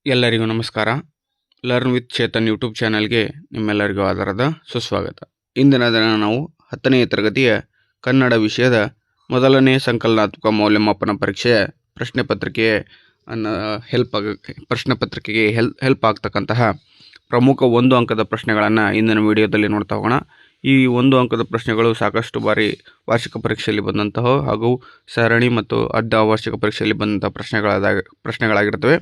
ಎಲ್ಲರಿಗೂ ನಮಸ್ಕಾರ. Learn with Chetan YouTube ಚಾನಲ್ಗೆ ನಿಮ್ಮೆಲ್ಲರಿಗೂ ಆಧಾರದ ಸುಸ್ವಾಗತ. ಇಂದಿನ ದಿನ ನಾವು 10ನೇ ತರಗತಿಯ ಕನ್ನಡ ವಿಷಯದ ಮೊದಲನೇ ಸಂಕಲನಾತ್ಮಕ ಮೌಲ್ಯಮಾಪನ ಪರೀಕ್ಷೆಯ ಪ್ರಶ್ನೆ ಪತ್ರಿಕೆಗೆ ಹೆಲ್ಪ್ ಆಗ್ತಕ್ಕಂತಹ ಪ್ರಮುಖ 1 ಅಂಕದ ಪ್ರಶ್ನೆಗಳನ್ನು ಇಂದಿನ ವಿಡಿಯೋದಲ್ಲಿ ನೋಡ್ತಾ ಹೋಗೋಣ. ಈ 1 ಅಂಕದ ಪ್ರಶ್ನೆಗಳು ಸಾಕಷ್ಟು ಬಾರಿ ವಾರ್ಷಿಕ ಪರೀಕ್ಷೆಯಲ್ಲಿ ಬಂದಂತಹ ಹಾಗೂ ಸರಣಿ ಮತ್ತು ಅರ್ಧ ವಾರ್ಷಿಕ ಪರೀಕ್ಷೆಯಲ್ಲಿ ಬಂದಂತಹ ಪ್ರಶ್ನೆಗಳಾಗಿರ್ತವೆ.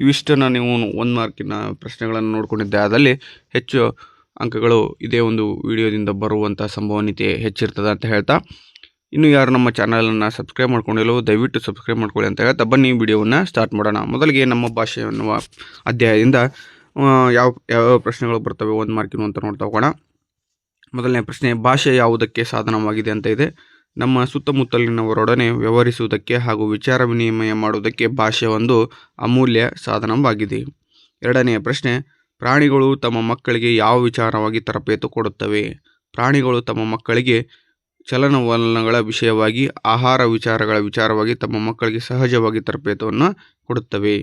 ಇವಿಷ್ಟನ್ನು ನೀವು 1 ಮಾರ್ಕಿನ ಪ್ರಶ್ನೆಗಳನ್ನು ನೋಡಿಕೊಂಡಿದ್ದೆ ಆದಲ್ಲಿ ಹೆಚ್ಚು ಅಂಕಗಳು ಇದೇ ಒಂದು ವಿಡಿಯೋದಿಂದ ಬರುವಂಥ ಸಂಭವನೀಯತೆ ಹೆಚ್ಚಿರ್ತದೆ ಅಂತ ಹೇಳ್ತಾ, ಇನ್ನು ಯಾರು ನಮ್ಮ ಚಾನಲನ್ನು ಸಬ್ಸ್ಕ್ರೈಬ್ ಮಾಡ್ಕೊಂಡಿಲ್ಲವೋ ದಯವಿಟ್ಟು ಸಬ್ಸ್ಕ್ರೈಬ್ ಮಾಡ್ಕೊಳ್ಳಿ ಅಂತ ಹೇಳ್ತಾ ಬನ್ನಿ ವಿಡಿಯೋವನ್ನು ಸ್ಟಾರ್ಟ್ ಮಾಡೋಣ. ಮೊದಲಿಗೆ ನಮ್ಮ ಭಾಷೆ ಎನ್ನುವ ಅಧ್ಯಾಯದಿಂದ ಯಾವ ಪ್ರಶ್ನೆಗಳು ಬರ್ತವೆ 1 ಮಾರ್ಕಿನ ಅಂತ ನೋಡ್ತಾ ಹೋಗೋಣ. ಮೊದಲನೇ ಪ್ರಶ್ನೆ, ಭಾಷೆ ಯಾವುದಕ್ಕೆ ಸಾಧನವಾಗಿದೆ ಅಂತ ಇದೆ. ನಮ್ಮ ಸುತ್ತಮುತ್ತಲಿನವರೊಡನೆ ವ್ಯವಹರಿಸುವುದಕ್ಕೆ ಹಾಗೂ ವಿಚಾರ ವಿನಿಮಯ ಮಾಡುವುದಕ್ಕೆ ಭಾಷೆ ಒಂದು ಅಮೂಲ್ಯ ಸಾಧನವಾಗಿದೆ. ಎರಡನೆಯ ಪ್ರಶ್ನೆ, ಪ್ರಾಣಿಗಳು ತಮ್ಮ ಮಕ್ಕಳಿಗೆ ಯಾವ ವಿಚಾರವಾಗಿ ತರಬೇತು ಕೊಡುತ್ತವೆ. ಪ್ರಾಣಿಗಳು ತಮ್ಮ ಮಕ್ಕಳಿಗೆ ಚಲನವಲನಗಳ ವಿಷಯವಾಗಿ, ಆಹಾರ ವಿಚಾರಗಳ ವಿಚಾರವಾಗಿ ತಮ್ಮ ಮಕ್ಕಳಿಗೆ ಸಹಜವಾಗಿ ತರಬೇತವನ್ನು ಕೊಡುತ್ತವೆ.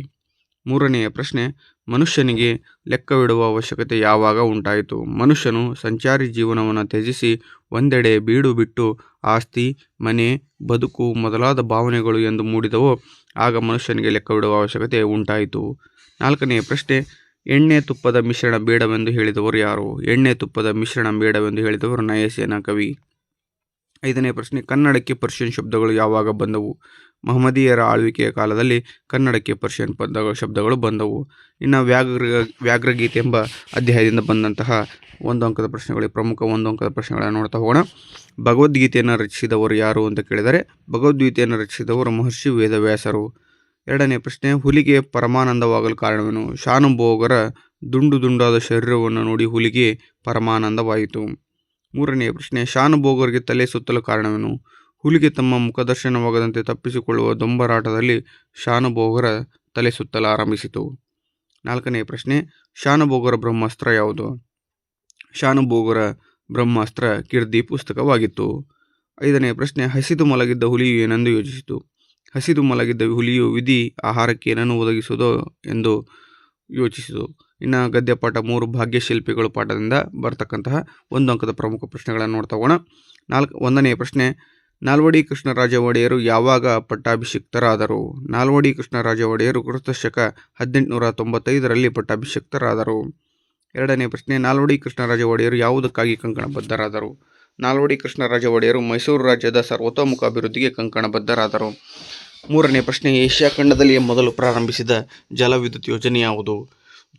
ಮೂರನೆಯ ಪ್ರಶ್ನೆ, ಮನುಷ್ಯನಿಗೆ ಲೆಕ್ಕವಿಡುವ ಅವಶ್ಯಕತೆ ಯಾವಾಗ ಉಂಟಾಯಿತು. ಮನುಷ್ಯನು ಸಂಚಾರಿ ಜೀವನವನ್ನು ತ್ಯಜಿಸಿ ಒಂದೆಡೆ ಬೀಡು ಬಿಟ್ಟು ಆಸ್ತಿ, ಮನೆ, ಬದುಕು ಮೊದಲಾದ ಭಾವನೆಗಳು ಎಂದು ಮೂಡಿದವೋ ಆಗ ಮನುಷ್ಯನಿಗೆ ಲೆಕ್ಕವಿಡುವ ಅವಶ್ಯಕತೆ ಉಂಟಾಯಿತು. ನಾಲ್ಕನೆಯ ಪ್ರಶ್ನೆ, ಎಣ್ಣೆ ತುಪ್ಪದ ಮಿಶ್ರಣ ಬೇಡವೆಂದು ಹೇಳಿದವರು ಯಾರು. ಎಣ್ಣೆ ತುಪ್ಪದ ಮಿಶ್ರಣ ಬೇಡವೆಂದು ಹೇಳಿದವರು ನಯಸೇನ ಕವಿ. ಐದನೇ ಪ್ರಶ್ನೆ, ಕನ್ನಡಕ್ಕೆ ಪರ್ಷಿಯನ್ ಶಬ್ದಗಳು ಯಾವಾಗ ಬಂದವು. ಮಹಮ್ಮದೀಯರ ಆಳ್ವಿಕೆಯ ಕಾಲದಲ್ಲಿ ಕನ್ನಡಕ್ಕೆ ಪರ್ಷಿಯನ್ ಶಬ್ದಗಳು ಬಂದವು. ಇನ್ನು ವ್ಯಾಘ್ರಗೀತೆ ಎಂಬ ಅಧ್ಯಾಯದಿಂದ ಬಂದಂತಹ 1 ಅಂಕದ ಪ್ರಶ್ನೆಗಳು, ಪ್ರಮುಖ 1 ಅಂಕದ ಪ್ರಶ್ನೆಗಳನ್ನು ನೋಡ್ತಾ ಹೋಗೋಣ. ಭಗವದ್ಗೀತೆಯನ್ನು ರಚಿಸಿದವರು ಯಾರು ಅಂತ ಕೇಳಿದರೆ ಭಗವದ್ಗೀತೆಯನ್ನು ರಚಿಸಿದವರು ಮಹರ್ಷಿ ವೇದವ್ಯಾಸರು. ಎರಡನೇ ಪ್ರಶ್ನೆ, ಹುಲಿಗೆ ಪರಮಾನಂದವಾಗಲು ಕಾರಣವೇನು. ಶಾನುಭೋಗರ ದುಂಡು ದುಂಡಾದ ಶರೀರವನ್ನು ನೋಡಿ ಹುಲಿಗೆ ಪರಮಾನಂದವಾಯಿತು. ಮೂರನೆಯ ಪ್ರಶ್ನೆ, ಶಾನುಭೋಗರಿಗೆ ತಲೆ ಸುತ್ತಲು ಕಾರಣವೇನು. ಹುಲಿಗೆ ತಮ್ಮ ಮುಖದರ್ಶನವಾಗದಂತೆ ತಪ್ಪಿಸಿಕೊಳ್ಳುವ ದೊಂಬರಾಟದಲ್ಲಿ ಶಾನುಭೋಗರ ತಲೆ ಸುತ್ತಲು ಆರಂಭಿಸಿತು. ನಾಲ್ಕನೆಯ ಪ್ರಶ್ನೆ, ಶಾನುಭೋಗರ ಬ್ರಹ್ಮಾಸ್ತ್ರ ಯಾವುದು. ಶಾನುಭೋಗರ ಬ್ರಹ್ಮಾಸ್ತ್ರ ಕೀರ್ತಿ ಪುಸ್ತಕವಾಗಿತ್ತು. ಐದನೆಯ ಪ್ರಶ್ನೆ, ಹಸಿದು ಮಲಗಿದ್ದ ಹುಲಿಯು ಏನೆಂದು ಯೋಚಿಸಿತು. ಹಸಿದು ಮಲಗಿದ್ದ ಹುಲಿಯು ವಿಧಿ ಆಹಾರಕ್ಕೆ ಏನನ್ನು ಒದಗಿಸುವುದೋ ಎಂದು ಯೋಚಿಸಿತು. ಇನ್ನು ಗದ್ಯಪಾಠ 3 ಭಾಗ್ಯಶಿಲ್ಪಿಗಳು ಪಾಠದಿಂದ ಬರ್ತಕ್ಕಂತಹ 1 ಅಂಕದ ಪ್ರಮುಖ ಪ್ರಶ್ನೆಗಳನ್ನು ನೋಡ್ತಾ ಹೋಗೋಣ. 1ನೇ ಪ್ರಶ್ನೆ, ನಾಲ್ವಡಿ ಕೃಷ್ಣರಾಜ ಒಡೆಯರು ಯಾವಾಗ ಪಟ್ಟಾಭಿಷಿಕ್ತರಾದರು. ನಾಲ್ವಡಿ ಕೃಷ್ಣರಾಜ ಒಡೆಯರು ಕ್ರಿಸ್ತಶಕ 1895ರಲ್ಲಿ ಪಟ್ಟಾಭಿಷಿಕ್ತರಾದರು. ಎರಡನೇ ಪ್ರಶ್ನೆ, ನಾಲ್ವಡಿ ಕೃಷ್ಣರಾಜ ಒಡೆಯರು ಯಾವುದಕ್ಕಾಗಿ ಕಂಕಣಬದ್ಧರಾದರು. ನಾಲ್ವಡಿ ಕೃಷ್ಣರಾಜ ಒಡೆಯರು ಮೈಸೂರು ರಾಜ್ಯದ ಸರ್ವತೋಮುಖ ಅಭಿವೃದ್ಧಿಗೆ ಕಂಕಣಬದ್ಧರಾದರು. ಮೂರನೇ ಪ್ರಶ್ನೆ, ಏಷ್ಯಾ ಖಂಡದಲ್ಲಿ ಮೊದಲು ಪ್ರಾರಂಭಿಸಿದ ಜಲವಿದ್ಯುತ್ ಯೋಜನೆ ಯಾವುದು.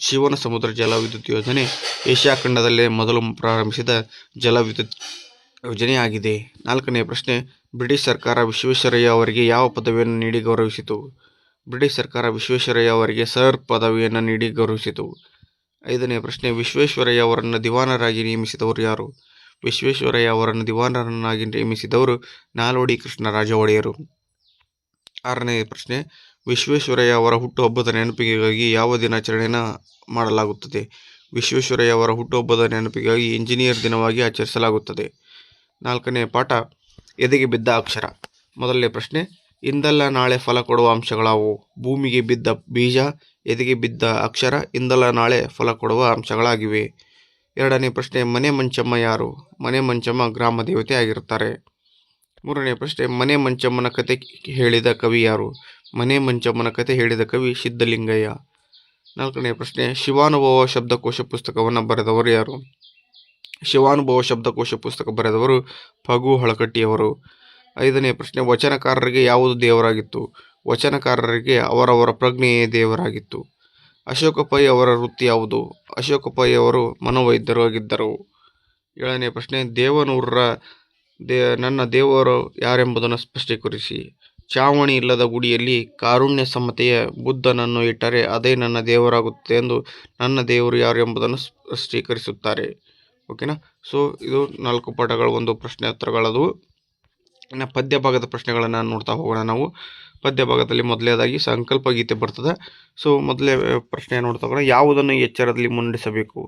ಶಿವನ ಸಮುದ್ರ ಜಲವಿದ್ಯುತ್ ಯೋಜನೆ ಏಷ್ಯಾ ಖಂಡದಲ್ಲೇ ಮೊದಲು ಪ್ರಾರಂಭಿಸಿದ ಜಲವಿದ್ಯುತ್ ಯೋಜನೆ ಆಗಿದೆ. 4ನೇ ಪ್ರಶ್ನೆ, ಬ್ರಿಟಿಷ್ ಸರ್ಕಾರ ವಿಶ್ವೇಶ್ವರಯ್ಯ ಅವರಿಗೆ ಯಾವ ಪದವಿಯನ್ನು ನೀಡಿ ಗೌರವಿಸಿತು. ಬ್ರಿಟಿಷ್ ಸರ್ಕಾರ ವಿಶ್ವೇಶ್ವರಯ್ಯ ಅವರಿಗೆ ಸರ್ ಪದವಿಯನ್ನು ನೀಡಿ ಗೌರವಿಸಿತು. 5ನೇ ಪ್ರಶ್ನೆ, ವಿಶ್ವೇಶ್ವರಯ್ಯ ಅವರನ್ನು ದಿವಾನರಾಗಿ ನೇಮಿಸಿದವರು ಯಾರು. ವಿಶ್ವೇಶ್ವರಯ್ಯ ಅವರನ್ನು ದಿವಾನರನ್ನಾಗಿ ನೇಮಿಸಿದವರು ನಾಲ್ವಡಿ ಕೃಷ್ಣರಾಜ ಒಡೆಯರು. 6ನೇ ಪ್ರಶ್ನೆ, ವಿಶ್ವೇಶ್ವರಯ್ಯ ಅವರ ಹುಟ್ಟುಹಬ್ಬದ ನೆನಪಿಗಾಗಿ ಯಾವ ದಿನಾಚರಣೆಯನ್ನು ಮಾಡಲಾಗುತ್ತದೆ. ವಿಶ್ವೇಶ್ವರಯ್ಯ ಅವರ ಹುಟ್ಟುಹಬ್ಬದ ನೆನಪಿಗಾಗಿ ಇಂಜಿನಿಯರ್ ದಿನವಾಗಿ ಆಚರಿಸಲಾಗುತ್ತದೆ. 4ನೇ ಪಾಠ, ಎದೆಗೆ ಬಿದ್ದ ಅಕ್ಷರ. ಮೊದಲನೇ ಪ್ರಶ್ನೆ, ಇಂದಲ್ಲ ನಾಳೆ ಫಲ ಕೊಡುವ ಅಂಶಗಳಾವು. ಭೂಮಿಗೆ ಬಿದ್ದ ಬೀಜ, ಎದೆಗೆ ಬಿದ್ದ ಅಕ್ಷರ ಇಂದಲ್ಲ ನಾಳೆ ಫಲ ಕೊಡುವ ಅಂಶಗಳಾಗಿವೆ. 2ನೇ ಪ್ರಶ್ನೆ, ಮನೆ ಮಂಚಮ್ಮ ಯಾರು. ಮನೆ ಮಂಚಮ್ಮ ಗ್ರಾಮ ದೇವತೆ ಆಗಿರುತ್ತಾರೆ. 3ನೇ ಪ್ರಶ್ನೆ, ಮನೆ ಮಂಚಮ್ಮನ ಕತೆ ಹೇಳಿದ ಕವಿ ಯಾರು. ಮನೆ ಮಂಚಮ್ಮನ ಕತೆ ಹೇಳಿದ ಕವಿ ಸಿದ್ಧಲಿಂಗಯ್ಯ. 4ನೇ ಪ್ರಶ್ನೆ, ಶಿವಾನುಭವ ಶಬ್ದಕೋಶ ಪುಸ್ತಕವನ್ನು ಬರೆದವರು ಯಾರು. ಶಿವಾನುಭವ ಶಬ್ದಕೋಶ ಪುಸ್ತಕ ಬರೆದವರು ಫಗು ಹಳಕಟ್ಟಿಯವರು. 5ನೇ ಪ್ರಶ್ನೆ, ವಚನಕಾರರಿಗೆ ಯಾವುದು ದೇವರಾಗಿತ್ತು. ವಚನಕಾರರಿಗೆ ಅವರವರ ಪ್ರಜ್ಞೆಯೇ ದೇವರಾಗಿತ್ತು. ಅಶೋಕ ಪೈ ಅವರ ವೃತ್ತಿ ಯಾವುದು. ಅಶೋಕ ಪೈ ಅವರು ಮನೋವೈದ್ಯರು ಆಗಿದ್ದರು. 7ನೇ ಪ್ರಶ್ನೆ, ದೇವನೂರರ ನನ್ನ ದೇವರು ಯಾರೆಂಬುದನ್ನು ಸ್ಪಷ್ಟೀಕರಿಸಿ. ಚಾವಣಿ ಇಲ್ಲದ ಗುಡಿಯಲ್ಲಿ ಕಾರುಣ್ಯ ಸಮತೆಯ ಬುದ್ಧನನ್ನು ಇಟ್ಟರೆ ಅದೇ ನನ್ನ ದೇವರಾಗುತ್ತದೆ ಎಂದು ನನ್ನ ದೇವರು ಯಾರು ಎಂಬುದನ್ನು ಸ್ಪಷ್ಟೀಕರಿಸುತ್ತಾರೆ. ಓಕೆನಾ. ಸೊ ಇದು 4 ಪಾಠಗಳು, 1 ಪ್ರಶ್ನೆ ಉತ್ತರಗಳದು. ಇನ್ನು ಪದ್ಯ ಭಾಗದ ಪ್ರಶ್ನೆಗಳನ್ನು ನೋಡ್ತಾ ಹೋಗೋಣ ನಾವು. ಪದ್ಯ ಭಾಗದಲ್ಲಿ ಮೊದಲನೇದಾಗಿ ಸಂಕಲ್ಪ ಗೀತೆ ಬರ್ತದೆ. ಸೊ ಮೊದಲೇ ಪ್ರಶ್ನೆ ನೋಡ್ತಾ ಹೋಗೋಣ. ಯಾವುದನ್ನು ಎಚ್ಚರದಲ್ಲಿ ಮುನ್ನಡೆಸಬೇಕು.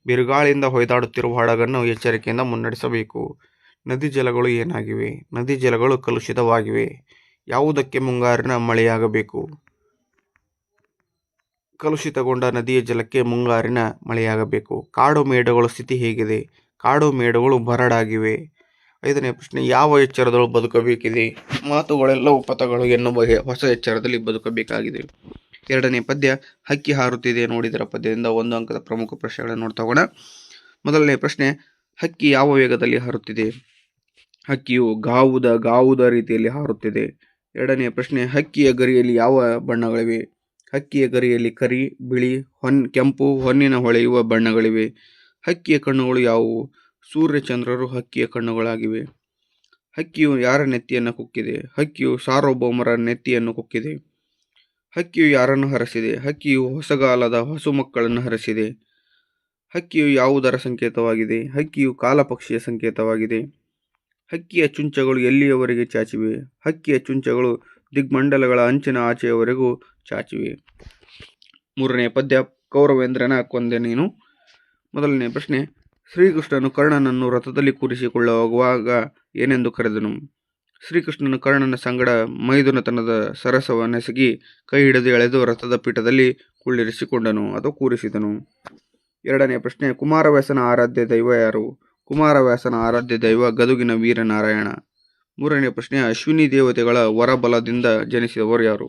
ಬಿರುಗಾಳಿಯಿಂದ ಹೊಯ್ದಾಡುತ್ತಿರುವ ಹಡಗನ್ನು ಎಚ್ಚರಿಕೆಯಿಂದ ಮುನ್ನಡೆಸಬೇಕು. ನದಿ ಜಲಗಳು ಏನಾಗಿವೆ. ನದಿ ಜಲಗಳು ಕಲುಷಿತವಾಗಿವೆ. ಯಾವುದಕ್ಕೆ ಮುಂಗಾರಿನ ಮಳೆಯಾಗಬೇಕು. ಕಲುಷಿತಗೊಂಡ ನದಿಯ ಜಲಕ್ಕೆ ಮುಂಗಾರಿನ ಮಳೆಯಾಗಬೇಕು. ಕಾಡು ಮೇಡುಗಳ ಸ್ಥಿತಿ ಹೇಗಿದೆ? ಕಾಡು ಮೇಡುಗಳು ಬರಡಾಗಿವೆ. 5ನೇ ಪ್ರಶ್ನೆ, ಯಾವ ಎಚ್ಚರದಳು ಬದುಕಬೇಕಿದೆ? ಮಾತುಗಳೆಲ್ಲವೂ ಪಥಗಳು ಎನ್ನುವ ಹೊಸ ಎಚ್ಚರದಲ್ಲಿ ಬದುಕಬೇಕಾಗಿದೆ. 2ನೇ ಪದ್ಯ, ಹಕ್ಕಿ ಹಾರುತ್ತಿದೆ ನೋಡಿದರ ಪದ್ಯದಿಂದ 1 ಅಂಕದ ಪ್ರಮುಖ ಪ್ರಶ್ನೆಗಳನ್ನು ನೋಡ್ತಾ ಹೋಗೋಣ. ಮೊದಲನೇ ಪ್ರಶ್ನೆ, ಹಕ್ಕಿ ಯಾವ ವೇಗದಲ್ಲಿ ಹಾರುತ್ತಿದೆ? ಹಕ್ಕಿಯು ಗಾವುದ ರೀತಿಯಲ್ಲಿ ಹಾರುತ್ತಿದೆ. 2ನೇ ಪ್ರಶ್ನೆ, ಹಕ್ಕಿಯ ಗರಿಯಲ್ಲಿ ಯಾವ ಬಣ್ಣಗಳಿವೆ? ಹಕ್ಕಿಯ ಗರಿಯಲ್ಲಿ ಕರಿ, ಬಿಳಿ, ಕೆಂಪು, ಹೊನ್ನಿನ ಹೊಳೆಯುವ ಬಣ್ಣಗಳಿವೆ. ಹಕ್ಕಿಯ ಕಣ್ಣುಗಳು ಯಾವುವು? ಸೂರ್ಯಚಂದ್ರರು ಹಕ್ಕಿಯ ಕಣ್ಣುಗಳಾಗಿವೆ. ಹಕ್ಕಿಯು ಯಾರ ನೆತ್ತಿಯನ್ನು ಕುಕ್ಕಿದೆ? ಹಕ್ಕಿಯು ಸಾರ್ವಭೌಮರ ನೆತ್ತಿಯನ್ನು ಕುಕ್ಕಿದೆ. ಹಕ್ಕಿಯು ಯಾರನ್ನು ಹರಸಿದೆ? ಹಕ್ಕಿಯು ಹೊಸಗಾಲದ ಹಸುಮಕ್ಕಳನ್ನು ಹರಸಿದೆ. ಹಕ್ಕಿಯು ಯಾವುದರ ಸಂಕೇತವಾಗಿದೆ? ಹಕ್ಕಿಯು ಕಾಲಪಕ್ಷಿಯ ಸಂಕೇತವಾಗಿದೆ. ಹಕ್ಕಿಯ ಚುಂಚಗಳು ಎಲ್ಲಿಯವರೆಗೆ ಚಾಚಿವೆ? ಹಕ್ಕಿಯ ಚುಂಚಗಳು ದಿಗ್ಮಂಡಲಗಳ ಅಂಚಿನ ಆಚೆಯವರೆಗೂ ಚಾಚಿವೆ. 3ನೇ ಪದ್ಯ, ಕೌರವೇಂದ್ರನ ಕೊಂದೆ ನೀನು. ಮೊದಲನೇ ಪ್ರಶ್ನೆ, ಶ್ರೀಕೃಷ್ಣನು ಕರ್ಣನನ್ನು ರಥದಲ್ಲಿ ಕೂರಿಸಿಕೊಳ್ಳುವಾಗ ಏನೆಂದು ಕರೆದನು? ಶ್ರೀಕೃಷ್ಣನು ಕರ್ಣನ ಸಂಗಡ ಮೈದುನತನದ ಸರಸವನ್ನೆಸಗಿ ಕೈ ಹಿಡಿದು ಎಳೆದು ರಥದ ಪೀಠದಲ್ಲಿ ಕುಳ್ಳಿರಿಸಿಕೊಂಡನು ಅಥವಾ ಕೂರಿಸಿದನು. 2ನೇ ಪ್ರಶ್ನೆ, ಕುಮಾರವ್ಯಾಸನ ಆರಾಧ್ಯ ದೈವ ಯಾರು? ಕುಮಾರವ್ಯಾಸನ ಆರಾಧ್ಯ ದೈವ ಗದುಗಿನ ವೀರನಾರಾಯಣ. 3ನೇ ಪ್ರಶ್ನೆ, ಅಶ್ವಿನಿ ದೇವತೆಗಳ ವರಬಲದಿಂದ ಜನಿಸಿದವರು ಯಾರು?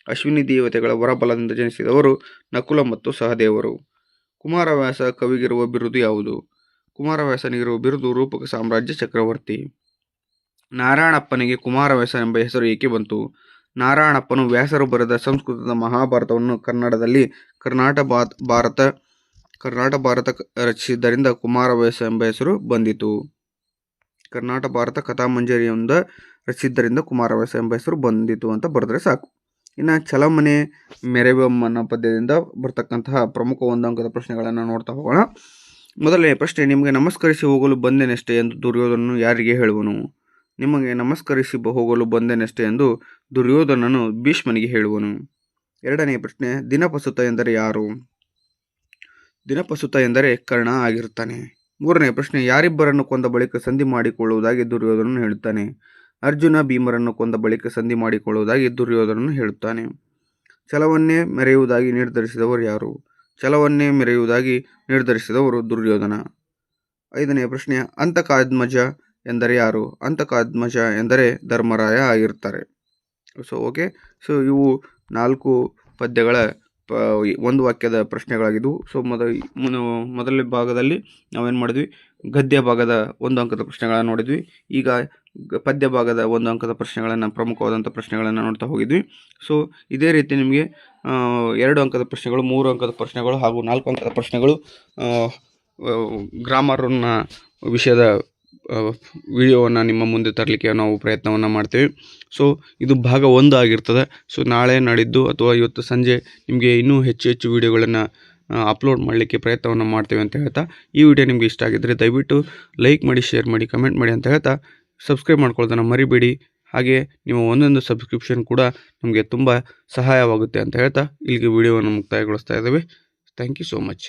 ಅಶ್ವಿನಿ ದೇವತೆಗಳ ವರಬಲದಿಂದ ಜನಿಸಿದವರು ನಕುಲ ಮತ್ತು ಸಹದೇವರು. ಕುಮಾರವ್ಯಾಸ ಕವಿಗಿರುವ ಬಿರುದು ಯಾವುದು? ಕುಮಾರವ್ಯಾಸನಿಗಿರುವ ಬಿರುದು ರೂಪಕ ಸಾಮ್ರಾಜ್ಯ ಚಕ್ರವರ್ತಿ. ನಾರಾಯಣಪ್ಪನಿಗೆ ಕುಮಾರವ್ಯಾಸ ಎಂಬ ಹೆಸರು ಏಕೆ ಬಂತು? ನಾರಾಯಣಪ್ಪನು ವ್ಯಾಸರು ಬರೆದ ಸಂಸ್ಕೃತದ ಮಹಾಭಾರತವನ್ನು ಕನ್ನಡದಲ್ಲಿ ಕರ್ನಾಟ ಭಾರತ ರಚಿಸಿದ್ದರಿಂದ ಕುಮಾರವ್ಯಾಸ ಎಂಬ ಹೆಸರು ಬಂದಿತು. ಕರ್ನಾಟ ಭಾರತ ಕಥಾಮಂಜರಿಯಿಂದ ರಚಿಸಿದ್ದರಿಂದ ಕುಮಾರವ್ಯಾಸ ಎಂಬ ಹೆಸರು ಬಂದಿತು ಅಂತ ಬರೆದ್ರೆ ಸಾಕು. ಇನ್ನು ಚಲಮನೆ ಮೆರೆವಮ್ಮನ ಪದ್ಯದಿಂದ ಬರ್ತಕ್ಕಂತಹ ಪ್ರಮುಖ 1 ಅಂಕದ ಪ್ರಶ್ನೆಗಳನ್ನು ನೋಡ್ತಾ ಹೋಗೋಣ. ಮೊದಲನೇ ಪ್ರಶ್ನೆ, ನಿಮಗೆ ನಮಸ್ಕರಿಸಿ ಹೋಗಲು ಬಂದೆನೆಷ್ಟೇ ಎಂದು ದುರ್ಯೋಧನನು ಯಾರಿಗೆ ಹೇಳುವನು? ನಿಮಗೆ ನಮಸ್ಕರಿಸಿ ಹೋಗಲು ಬಂದೆನೆಷ್ಟೇ ಎಂದು ದುರ್ಯೋಧನನು ಭೀಷ್ಮನಿಗೆ ಹೇಳುವನು. 2ನೇ ಪ್ರಶ್ನೆ, ದಿನಪಸುತ ಎಂದರೆ ಯಾರು? ದಿನಪಸುತ ಎಂದರೆ ಕರ್ಣ ಆಗಿರುತ್ತಾನೆ. 3ನೇ ಪ್ರಶ್ನೆ, ಯಾರಿಬ್ಬರನ್ನು ಕೊಂದ ಬಳಿಕ ಸಂಧಿ ಮಾಡಿಕೊಳ್ಳುವುದಾಗಿ ದುರ್ಯೋಧನನು ಹೇಳುತ್ತಾನೆ? ಅರ್ಜುನ ಭೀಮರನ್ನು ಕೊಂದ ಬಳಿಕ ಸಂಧಿ ಮಾಡಿಕೊಳ್ಳುವುದಾಗಿ ದುರ್ಯೋಧನನು ಹೇಳುತ್ತಾನೆ. ಛಲವನ್ನೇ ಮೆರೆಯುವುದಾಗಿ ನಿರ್ಧರಿಸಿದವರು ಯಾರು? ಛಲವನ್ನೇ ಮೆರೆಯುವುದಾಗಿ ನಿರ್ಧರಿಸಿದವರು ದುರ್ಯೋಧನ. 5ನೇ ಪ್ರಶ್ನೆ, ಅಂತಕಾದ್ಮಜ ಎಂದರೆ ಯಾರು? ಅಂತಕಾದ್ಮಜ ಎಂದರೆ ಧರ್ಮರಾಯ ಆಗಿರ್ತಾರೆ. ಸೊ ಇವು 4 ಪದ್ಯಗಳ 1 ವಾಕ್ಯದ ಪ್ರಶ್ನೆಗಳಾಗಿದ್ದವು. ಸೊ ಮೊದಲನೇ ಭಾಗದಲ್ಲಿ ನಾವೇನು ಮಾಡಿದ್ವಿ? ಗದ್ಯ ಭಾಗದ 1 ಅಂಕದ ಪ್ರಶ್ನೆಗಳನ್ನು ನೋಡಿದ್ವಿ. ಈಗ ಪದ್ಯ ಭಾಗದ 1 ಅಂಕದ ಪ್ರಶ್ನೆಗಳನ್ನು, ಪ್ರಮುಖವಾದಂಥ ಪ್ರಶ್ನೆಗಳನ್ನು ನೋಡ್ತಾ ಹೋಗಿದ್ವಿ. ಸೊ ಇದೇ ರೀತಿ ನಿಮಗೆ 2 ಅಂಕದ ಪ್ರಶ್ನೆಗಳು, 3 ಅಂಕದ ಪ್ರಶ್ನೆಗಳು ಹಾಗೂ 4 ಅಂಕದ ಪ್ರಶ್ನೆಗಳು ಗ್ರಾಮರ್ನ ವಿಷಯದ ವಿಡಿಯೋವನ್ನು ನಿಮ್ಮ ಮುಂದೆ ತರಲಿಕ್ಕೆ ನಾವು ಪ್ರಯತ್ನವನ್ನು ಮಾಡ್ತೀವಿ. ಸೊ ಇದು ಭಾಗ 1 ಆಗಿರ್ತದೆ. ಸೊ ನಾಳೆ ನಾಡಿದ್ದು ಅಥವಾ ಇವತ್ತು ಸಂಜೆ ನಿಮಗೆ ಇನ್ನೂ ಹೆಚ್ಚು ವಿಡಿಯೋಗಳನ್ನು ಅಪ್ಲೋಡ್ ಮಾಡಲಿಕ್ಕೆ ಪ್ರಯತ್ನವನ್ನು ಮಾಡ್ತೇವೆ ಅಂತ ಹೇಳ್ತಾ, ಈ ವಿಡಿಯೋ ನಿಮಗೆ ಇಷ್ಟ ಆಗಿದ್ದರೆ ದಯವಿಟ್ಟು ಲೈಕ್ ಮಾಡಿ, ಶೇರ್ ಮಾಡಿ, ಕಮೆಂಟ್ ಮಾಡಿ ಅಂತ ಹೇಳ್ತಾ, ಸಬ್ಸ್ಕ್ರೈಬ್ ಮಾಡ್ಕೊಳ್ಳೋದನ್ನು ಮರಿಬೇಡಿ. ಹಾಗೆ ನಿಮ್ಮ ಒಂದೊಂದು ಸಬ್ಸ್ಕ್ರಿಪ್ಷನ್ ಕೂಡ ನಮಗೆ ತುಂಬ ಸಹಾಯವಾಗುತ್ತೆ ಅಂತ ಹೇಳ್ತಾ ಇಲ್ಲಿಗೆ ವಿಡಿಯೋವನ್ನು ಮುಕ್ತಾಯಗೊಳಿಸ್ತಾ ಇದ್ದೇವೆ. Thank you so much.